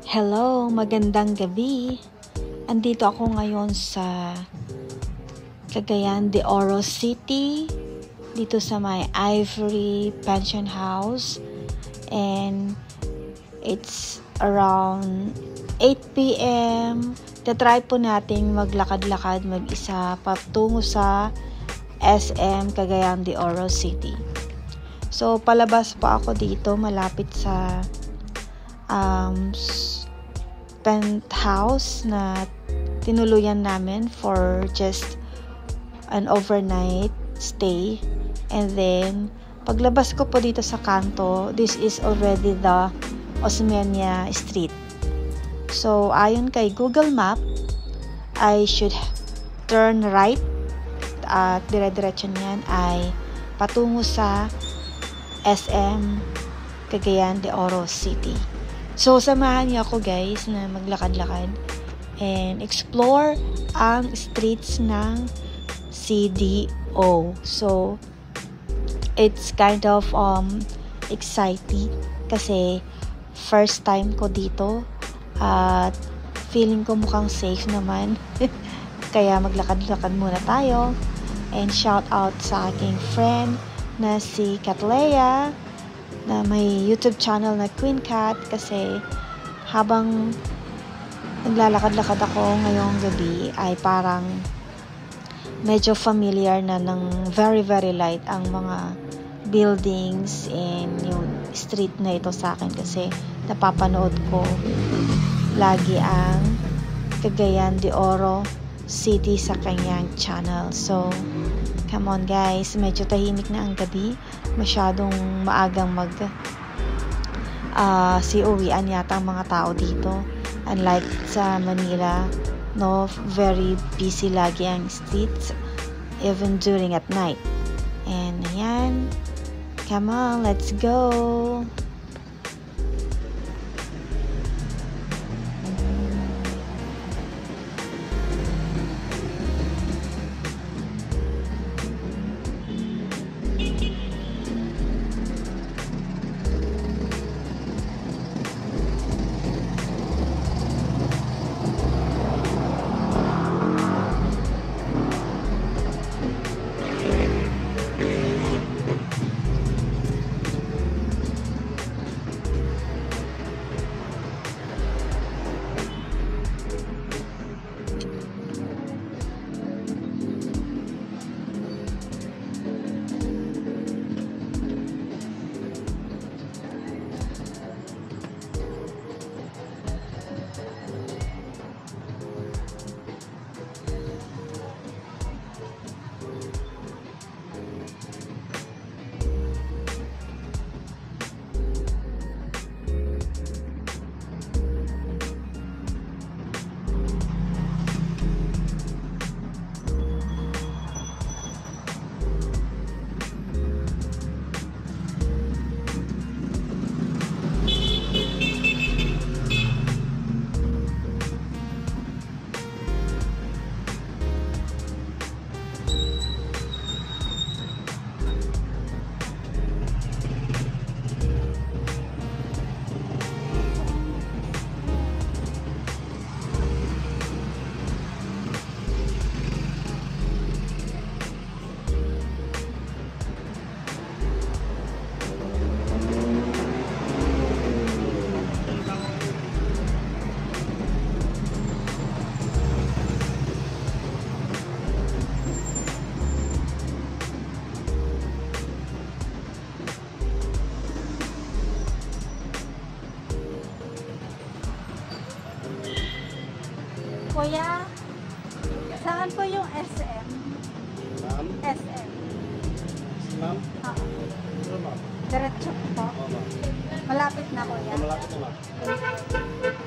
Hello, magandang gabi. Andito ako ngayon sa Cagayan de Oro City, dito sa may Ivory Pension House, and it's around 8 p.m. Tatry po nating maglakad-lakad mag-isa patungo sa SM Cagayan de Oro City. So, palabas pa ako dito, malapit sa penthouse na tinuluyan namin for just an overnight stay. And then, paglabas ko po dito sa kanto, this is already the Osmeña Street. So, ayon kay Google Map, I should turn right at dire-diretso niyan ay patungo sa SM Cagayan de Oro City. So, samahan niyo ako guys na maglakad-lakad and explore ang streets ng CDO. So, it's kind of exciting kasi first time ko dito at feeling ko mukhang safe naman. Kaya maglakad-lakad muna tayo and shout out sa aking friend na si Catlea na may YouTube channel na Queen Cat, kasi habang naglalakad-lakad ako ngayong gabi ay parang medyo familiar na ng very light ang mga buildings and yung street na ito sa akin kasi napapanood ko lagi ang Cagayan de Oro City sa kanyang channel. So, come on guys, medyo tahimik na ang gabi. Masyadong maagang uwian yata ang mga tao dito. Unlike sa Manila, no, very busy lagi ang streets, even during at night. And ayan, come on, let's go! Kuya, saan po yung SM? Ma'am? SM. Ma'am? Oo. Ano ma'am? Diretso po. Oo ma'am. Malapit na kuya. Malapit na ma'am.